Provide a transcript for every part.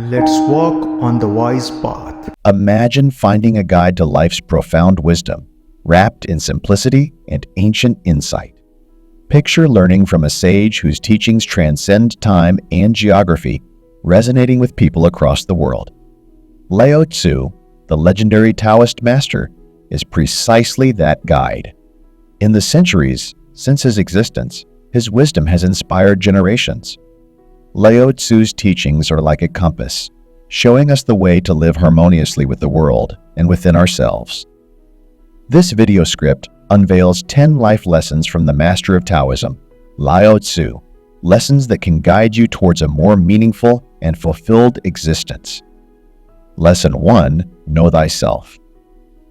Let's walk on the wise path. Imagine finding a guide to life's profound wisdom, wrapped in simplicity and ancient insight. Picture learning from a sage whose teachings transcend time and geography, resonating with people across the world. Lao Tzu, the legendary Taoist master, is precisely that guide. In the centuries since his existence, his wisdom has inspired generations. Lao Tzu's teachings are like a compass, showing us the way to live harmoniously with the world and within ourselves. This video script unveils 10 life lessons from the master of Taoism, Lao Tzu, lessons that can guide you towards a more meaningful and fulfilled existence. Lesson 1. Know thyself.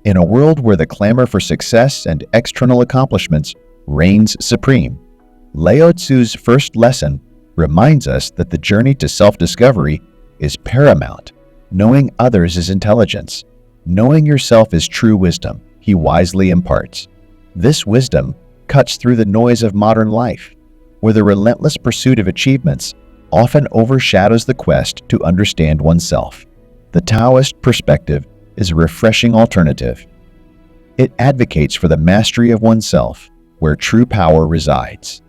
In a world where the clamor for success and external accomplishments reigns supreme, Lao Tzu's first lesson reminds us that the journey to self-discovery is paramount. Knowing others is intelligence. Knowing yourself is true wisdom, he wisely imparts. This wisdom cuts through the noise of modern life, where the relentless pursuit of achievements often overshadows the quest to understand oneself. The Taoist perspective is a refreshing alternative. It advocates for the mastery of oneself, where true power resides.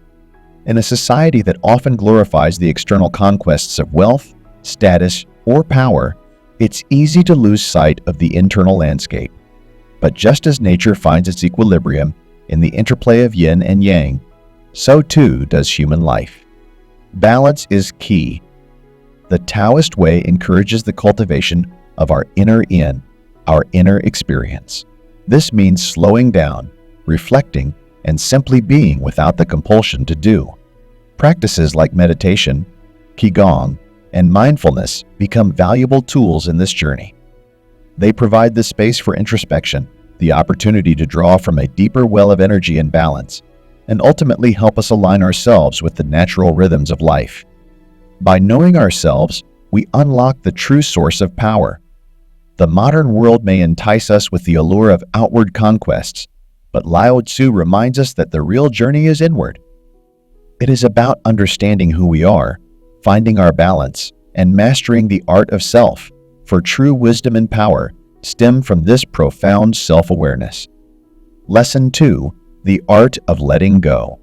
In a society that often glorifies the external conquests of wealth, status, or power, it's easy to lose sight of the internal landscape. But just as nature finds its equilibrium in the interplay of yin and yang, so too does human life. Balance is key. The Taoist way encourages the cultivation of our inner yin, our inner experience. This means slowing down, reflecting, and simply being without the compulsion to do. Practices like meditation, qigong, and mindfulness become valuable tools in this journey. They provide the space for introspection, the opportunity to draw from a deeper well of energy and balance, and ultimately help us align ourselves with the natural rhythms of life. By knowing ourselves, we unlock the true source of power. The modern world may entice us with the allure of outward conquests, but Lao Tzu reminds us that the real journey is inward. It is about understanding who we are, finding our balance, and mastering the art of self, for true wisdom and power stem from this profound self-awareness. Lesson 2. The art of letting go.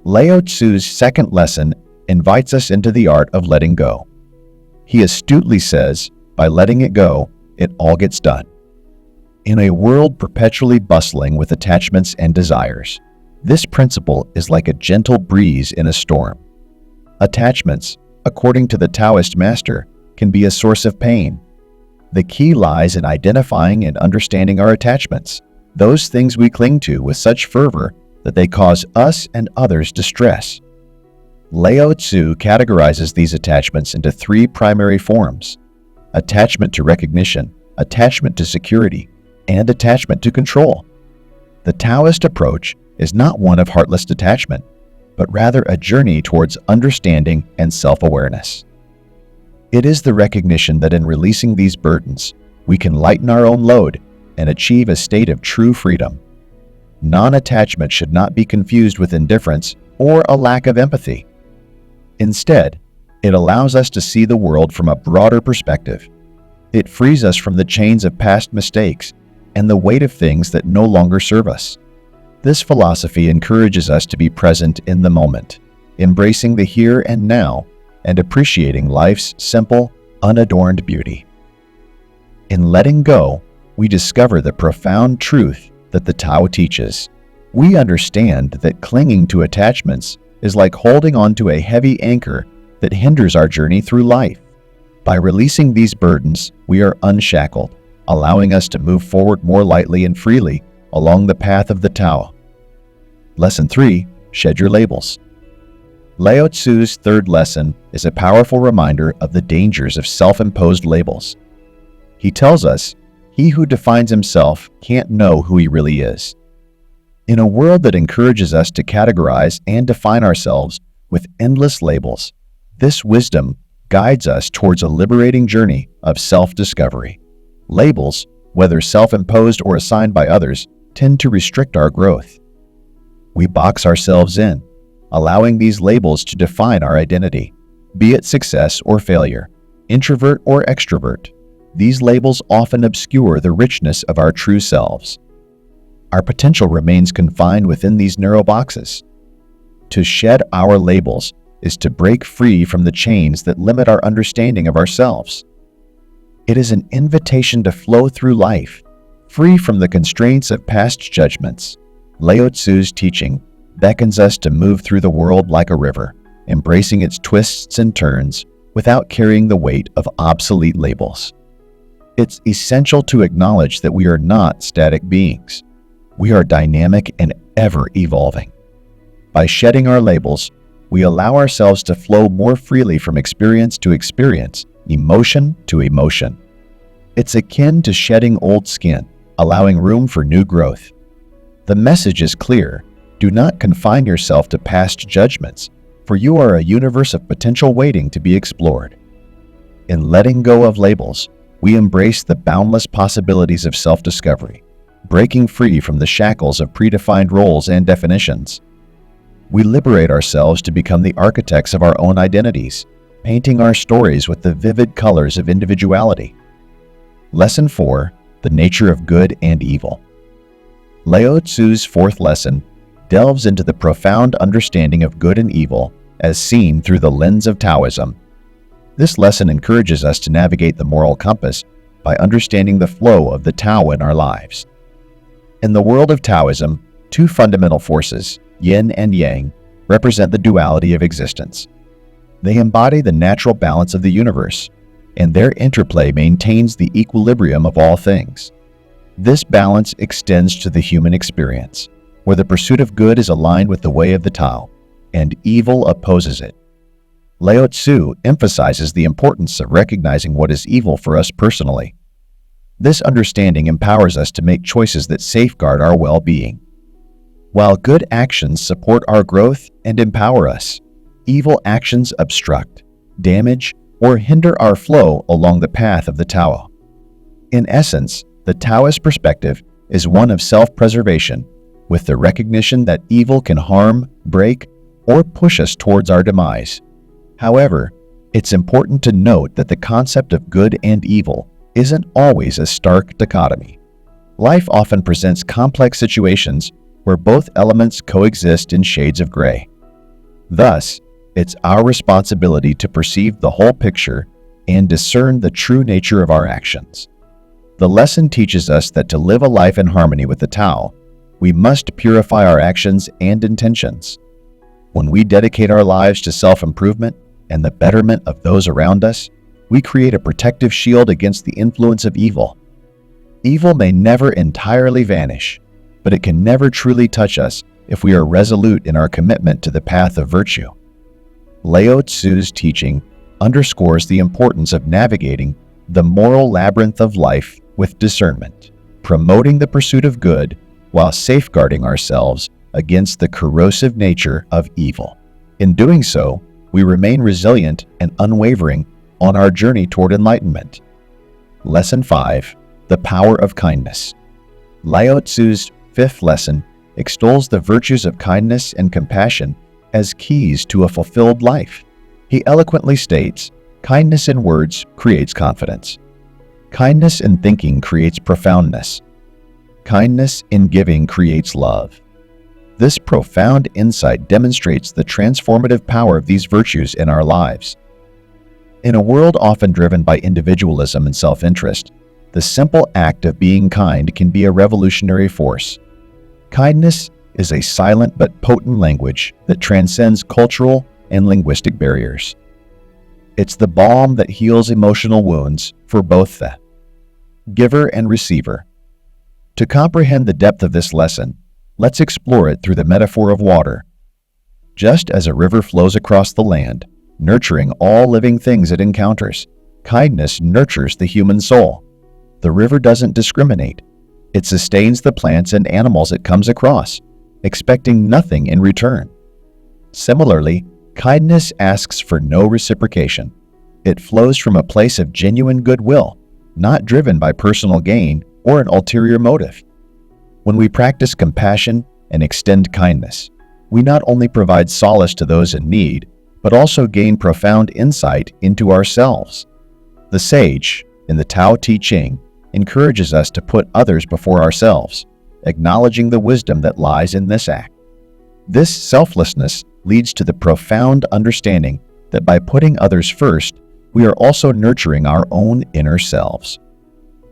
Lao Tzu's second lesson invites us into the art of letting go. He astutely says, by letting it go, it all gets done. In a world perpetually bustling with attachments and desires, this principle is like a gentle breeze in a storm. Attachments, according to the Taoist master, can be a source of pain. The key lies in identifying and understanding our attachments, those things we cling to with such fervor that they cause us and others distress. Lao Tzu categorizes these attachments into 3 primary forms: attachment to recognition, attachment to security, and attachment to control. The Taoist approach is not one of heartless detachment, but rather a journey towards understanding and self-awareness. It is the recognition that in releasing these burdens, we can lighten our own load and achieve a state of true freedom. Non-attachment should not be confused with indifference or a lack of empathy. Instead, it allows us to see the world from a broader perspective. It frees us from the chains of past mistakes and the weight of things that no longer serve us. This philosophy encourages us to be present in the moment, embracing the here and now, and appreciating life's simple, unadorned beauty. In letting go, we discover the profound truth that the Tao teaches. We understand that clinging to attachments is like holding on to a heavy anchor that hinders our journey through life. By releasing these burdens, we are unshackled, allowing us to move forward more lightly and freely along the path of the Tao. Lesson 3. Shed your labels. Lao Tzu's third lesson is a powerful reminder of the dangers of self-imposed labels. He tells us, he who defines himself can't know who he really is. In a world that encourages us to categorize and define ourselves with endless labels, this wisdom guides us towards a liberating journey of self-discovery. Labels, whether self-imposed or assigned by others, tend to restrict our growth. We box ourselves in, allowing these labels to define our identity, be it success or failure. introvert or extrovert, these labels often obscure the richness of our true selves. Our potential remains confined within these narrow boxes. To shed our labels is to break free from the chains that limit our understanding of ourselves. It is an invitation to flow through life, free from the constraints of past judgments. Lao Tzu's teaching beckons us to move through the world like a river, embracing its twists and turns without carrying the weight of obsolete labels. It's essential to acknowledge that we are not static beings. We are dynamic and ever-evolving. By shedding our labels, we allow ourselves to flow more freely from experience to experience, emotion to emotion. It's akin to shedding old skin, allowing room for new growth. The message is clear: do not confine yourself to past judgments, for you are a universe of potential waiting to be explored. In letting go of labels, we embrace the boundless possibilities of self-discovery, breaking free from the shackles of predefined roles and definitions. We liberate ourselves to become the architects of our own identities, painting our stories with the vivid colors of individuality. Lesson 4: The Nature of Good and Evil. Lao Tzu's fourth lesson delves into the profound understanding of good and evil as seen through the lens of Taoism. This lesson encourages us to navigate the moral compass by understanding the flow of the Tao in our lives. In the world of Taoism, two fundamental forces, yin and yang, represent the duality of existence. They embody the natural balance of the universe, and their interplay maintains the equilibrium of all things. This balance extends to the human experience, where the pursuit of good is aligned with the way of the Tao, and evil opposes it. Lao Tzu emphasizes the importance of recognizing what is evil for us personally. This understanding empowers us to make choices that safeguard our well-being. While good actions support our growth and empower us, evil actions obstruct, damage, or hinder our flow along the path of the Tao. In essence, the Taoist perspective is one of self-preservation, with the recognition that evil can harm, break, or push us towards our demise. However, it's important to note that the concept of good and evil isn't always a stark dichotomy. Life often presents complex situations where both elements coexist in shades of gray. Thus, it's our responsibility to perceive the whole picture and discern the true nature of our actions. The lesson teaches us that to live a life in harmony with the Tao, we must purify our actions and intentions. When we dedicate our lives to self-improvement and the betterment of those around us, we create a protective shield against the influence of evil. Evil may never entirely vanish, but it can never truly touch us if we are resolute in our commitment to the path of virtue. Lao Tzu's teaching underscores the importance of navigating the moral labyrinth of life with discernment, promoting the pursuit of good while safeguarding ourselves against the corrosive nature of evil. In doing so, we remain resilient and unwavering on our journey toward enlightenment. Lesson 5: The Power of Kindness. Lao Tzu's fifth lesson extols the virtues of kindness and compassion as keys to a fulfilled life. He eloquently states, "Kindness in words creates confidence. Kindness in thinking creates profoundness. Kindness in giving creates love." This profound insight demonstrates the transformative power of these virtues in our lives. In a world often driven by individualism and self-interest, the simple act of being kind can be a revolutionary force. Kindness is a silent but potent language that transcends cultural and linguistic barriers. It's the balm that heals emotional wounds for both the giver and receiver. To comprehend the depth of this lesson, let's explore it through the metaphor of water. Just as a river flows across the land, nurturing all living things it encounters, kindness nurtures the human soul. The river doesn't discriminate. It sustains the plants and animals it comes across, expecting nothing in return. Similarly, kindness asks for no reciprocation. It flows from a place of genuine goodwill, not driven by personal gain or an ulterior motive. When we practice compassion and extend kindness, we not only provide solace to those in need, but also gain profound insight into ourselves. The sage, in the Tao Te Ching, encourages us to put others before ourselves, acknowledging the wisdom that lies in this act. This selflessness leads to the profound understanding that by putting others first, we are also nurturing our own inner selves.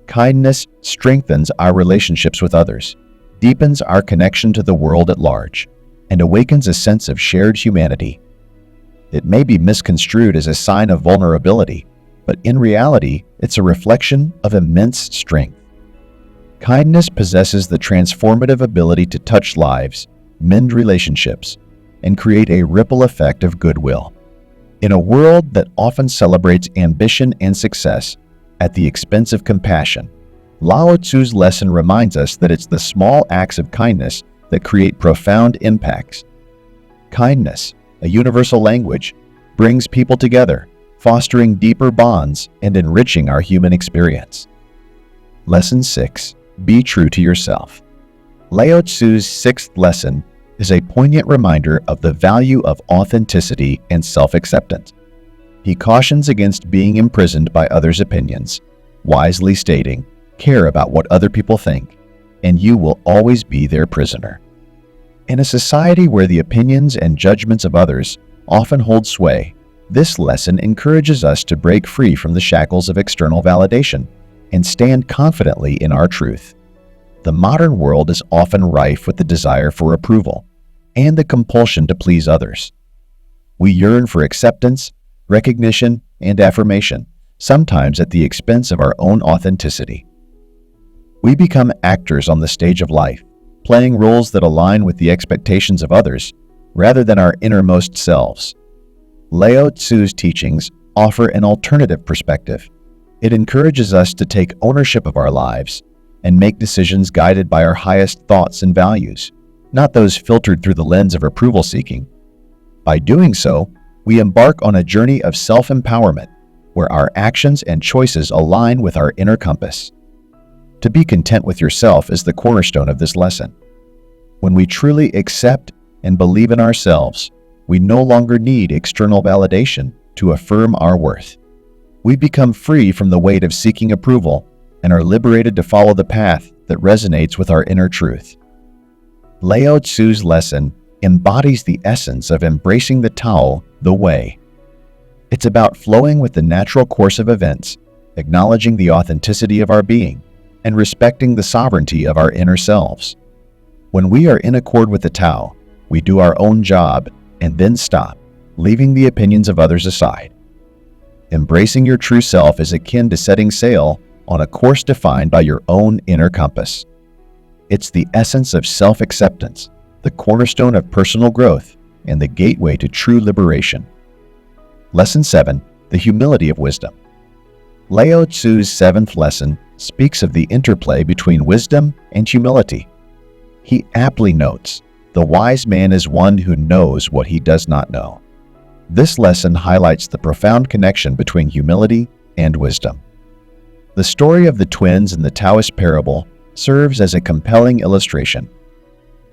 Kindness strengthens our relationships with others, deepens our connection to the world at large, and awakens a sense of shared humanity. It may be misconstrued as a sign of vulnerability, but in reality, it's a reflection of immense strength. Kindness possesses the transformative ability to touch lives, mend relationships, and create a ripple effect of goodwill. In a world that often celebrates ambition and success at the expense of compassion, Lao Tzu's lesson reminds us that it's the small acts of kindness that create profound impacts. Kindness, a universal language, brings people together, fostering deeper bonds and enriching our human experience. Lesson 6. Be true to yourself. Lao Tzu's sixth lesson is a poignant reminder of the value of authenticity and self-acceptance. He cautions against being imprisoned by others' opinions, wisely stating, "Care about what other people think, and you will always be their prisoner." In a society where the opinions and judgments of others often hold sway, this lesson encourages us to break free from the shackles of external validation and stand confidently in our truth. The modern world is often rife with the desire for approval and the compulsion to please others. We yearn for acceptance, recognition, and affirmation, sometimes at the expense of our own authenticity. We become actors on the stage of life, playing roles that align with the expectations of others rather than our innermost selves. Lao Tzu's teachings offer an alternative perspective. It encourages us to take ownership of our lives and make decisions guided by our highest thoughts and values, not those filtered through the lens of approval seeking. By doing so, we embark on a journey of self-empowerment where our actions and choices align with our inner compass. To be content with yourself is the cornerstone of this lesson. When we truly accept and believe in ourselves, we no longer need external validation to affirm our worth. We become free from the weight of seeking approval and are liberated to follow the path that resonates with our inner truth. Lao Tzu's lesson embodies the essence of embracing the Tao, the way. It's about flowing with the natural course of events, acknowledging the authenticity of our being, and respecting the sovereignty of our inner selves. When we are in accord with the Tao, we do our own job and then stop, leaving the opinions of others aside. Embracing your true self is akin to setting sail on a course defined by your own inner compass. It's the essence of self-acceptance, the cornerstone of personal growth, and the gateway to true liberation. Lesson 7. The humility of wisdom. Lao Tzu's seventh lesson speaks of the interplay between wisdom and humility. He aptly notes, "The wise man is one who knows what he does not know." This lesson highlights the profound connection between humility and wisdom. The story of the twins in the Taoist parable serves as a compelling illustration.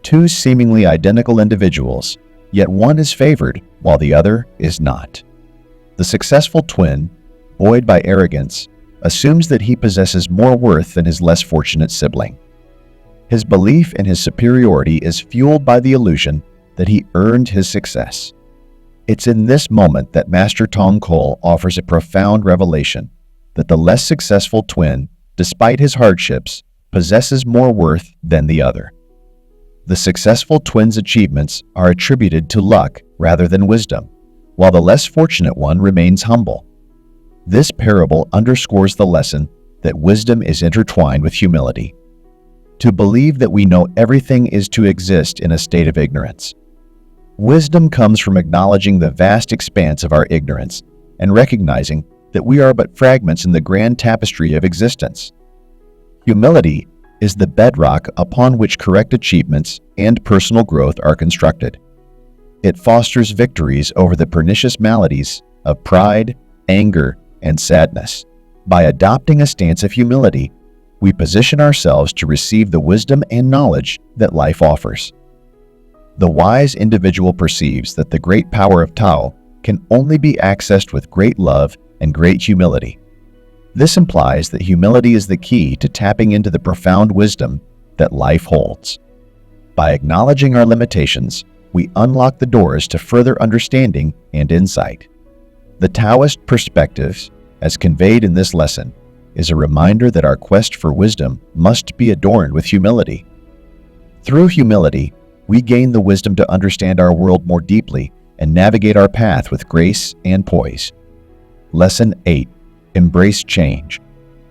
Two seemingly identical individuals, yet one is favored while the other is not. The successful twin, buoyed by arrogance, assumes that he possesses more worth than his less fortunate sibling. His belief in his superiority is fueled by the illusion that he earned his success. It's in this moment that Master Tong Kol offers a profound revelation that the less successful twin, despite his hardships, possesses more worth than the other. The successful twin's achievements are attributed to luck rather than wisdom, while the less fortunate one remains humble. This parable underscores the lesson that wisdom is intertwined with humility. To believe that we know everything is to exist in a state of ignorance. Wisdom comes from acknowledging the vast expanse of our ignorance and recognizing that we are but fragments in the grand tapestry of existence. Humility is the bedrock upon which correct achievements and personal growth are constructed. It fosters victories over the pernicious maladies of pride, anger, and sadness. By adopting a stance of humility, we position ourselves to receive the wisdom and knowledge that life offers. The wise individual perceives that the great power of Tao can only be accessed with great love and great humility, This implies that humility is the key to tapping into the profound wisdom that life holds. By acknowledging our limitations, we unlock the doors to further understanding and insight. The Taoist perspective, as conveyed in this lesson, is a reminder that our quest for wisdom must be adorned with humility. Through humility, we gain the wisdom to understand our world more deeply and navigate our path with grace and poise. Lesson 8. Embrace change.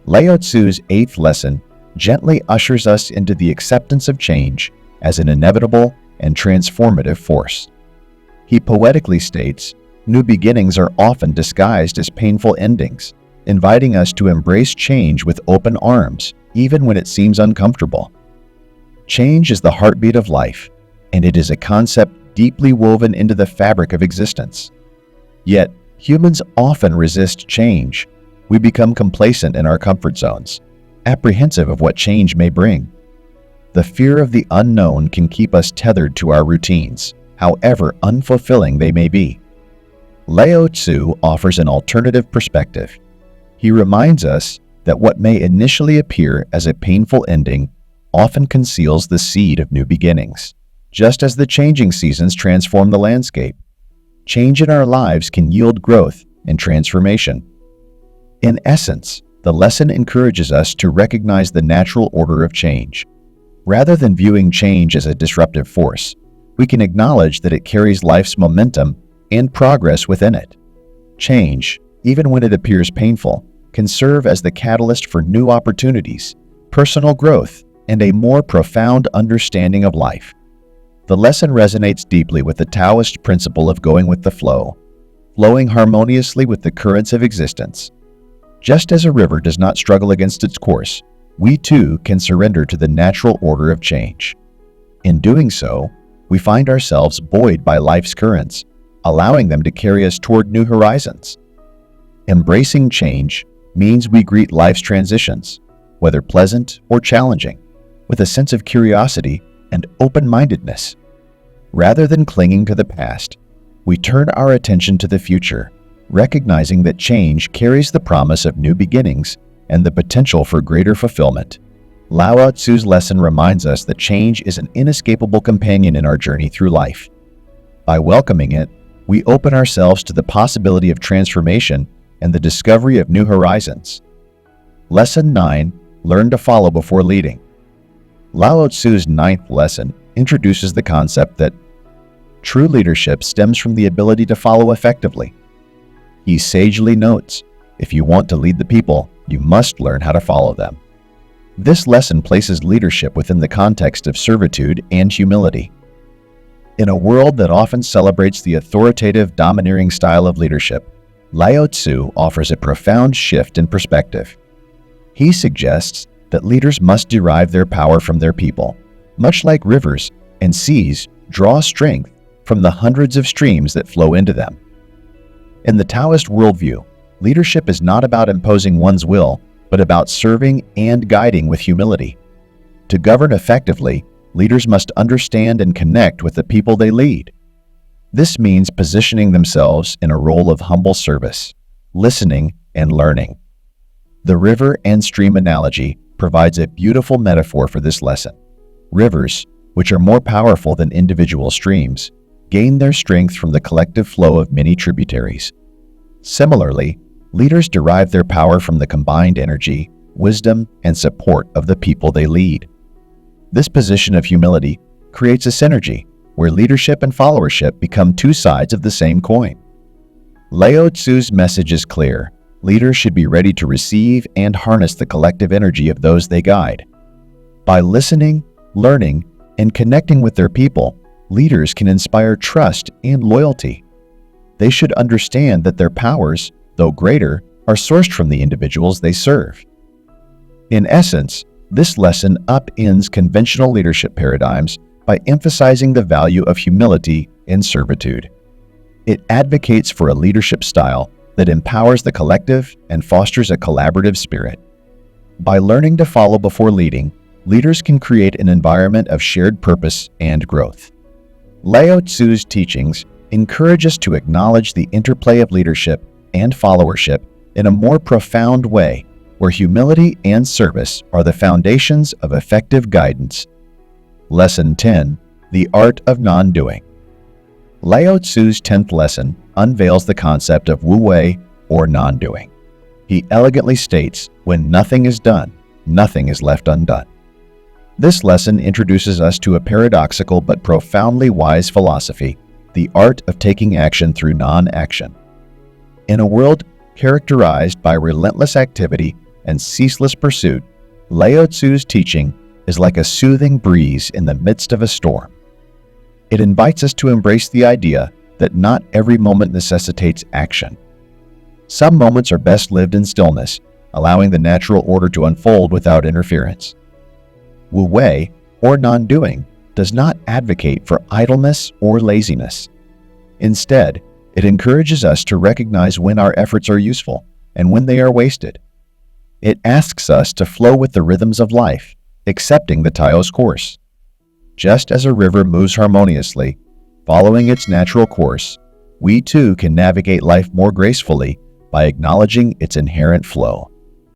Lao Tzu's 8th lesson gently ushers us into the acceptance of change as an inevitable and transformative force. He poetically states, "New beginnings are often disguised as painful endings," inviting us to embrace change with open arms, even when it seems uncomfortable. Change is the heartbeat of life, and it is a concept deeply woven into the fabric of existence. Yet, humans often resist change. We become complacent in our comfort zones, apprehensive of what change may bring. The fear of the unknown can keep us tethered to our routines, however unfulfilling they may be. Lao Tzu offers an alternative perspective. He reminds us that what may initially appear as a painful ending often conceals the seed of new beginnings. Just as the changing seasons transform the landscape, change in our lives can yield growth and transformation. In essence, the lesson encourages us to recognize the natural order of change. Rather than viewing change as a disruptive force, we can acknowledge that it carries life's momentum and progress within it. Change, even when it appears painful, can serve as the catalyst for new opportunities, personal growth, and a more profound understanding of life. The lesson resonates deeply with the Taoist principle of going with the flow, flowing harmoniously with the currents of existence. Just as a river does not struggle against its course, we too can surrender to the natural order of change. In doing so, we find ourselves buoyed by life's currents, allowing them to carry us toward new horizons. Embracing change means we greet life's transitions, whether pleasant or challenging, with a sense of curiosity and open-mindedness. Rather than clinging to the past, we turn our attention to the future, recognizing that change carries the promise of new beginnings and the potential for greater fulfillment. Lao Tzu's lesson reminds us that change is an inescapable companion in our journey through life. By welcoming it, we open ourselves to the possibility of transformation and the discovery of new horizons. Lesson 9. Learn to follow before leading. Lao Tzu's 9th lesson introduces the concept that true leadership stems from the ability to follow effectively. He sagely notes, if you want to lead the people, you must learn how to follow them. This lesson places leadership within the context of servitude and humility. In a world that often celebrates the authoritative, domineering style of leadership, Lao Tzu offers a profound shift in perspective. He suggests that leaders must derive their power from their people, much like rivers and seas draw strength from the hundreds of streams that flow into them. In the Taoist worldview, leadership is not about imposing one's will, but about serving and guiding with humility. To govern effectively, leaders must understand and connect with the people they lead. This means positioning themselves in a role of humble service, listening and learning. The river and stream analogy provides a beautiful metaphor for this lesson. Rivers, which are more powerful than individual streams, gain their strength from the collective flow of many tributaries. Similarly, leaders derive their power from the combined energy, wisdom, and support of the people they lead. This position of humility creates a synergy where leadership and followership become two sides of the same coin. Lao Tzu's message is clear. Leaders should be ready to receive and harness the collective energy of those they guide. By listening, learning, and connecting with their people, leaders can inspire trust and loyalty. They should understand that their powers, though greater, are sourced from the individuals they serve. In essence, this lesson upends conventional leadership paradigms by emphasizing the value of humility and servitude. It advocates for a leadership style that empowers the collective and fosters a collaborative spirit. By learning to follow before leading, leaders can create an environment of shared purpose and growth. Lao Tzu's teachings encourage us to acknowledge the interplay of leadership and followership in a more profound way where humility and service are the foundations of effective guidance. Lesson 10. The Art of Non-Doing. Lao Tzu's 10th lesson unveils the concept of wu-wei, or non-doing. He elegantly states, when nothing is done, nothing is left undone. This lesson introduces us to a paradoxical but profoundly wise philosophy, the art of taking action through non-action. In a world characterized by relentless activity and ceaseless pursuit, Lao Tzu's teaching is like a soothing breeze in the midst of a storm. It invites us to embrace the idea that not every moment necessitates action. Some moments are best lived in stillness, allowing the natural order to unfold without interference. Wu-wei, or non-doing, does not advocate for idleness or laziness. Instead, it encourages us to recognize when our efforts are useful and when they are wasted. It asks us to flow with the rhythms of life, accepting the Taoist course. Just as a river moves harmoniously, following its natural course, we too can navigate life more gracefully by acknowledging its inherent flow.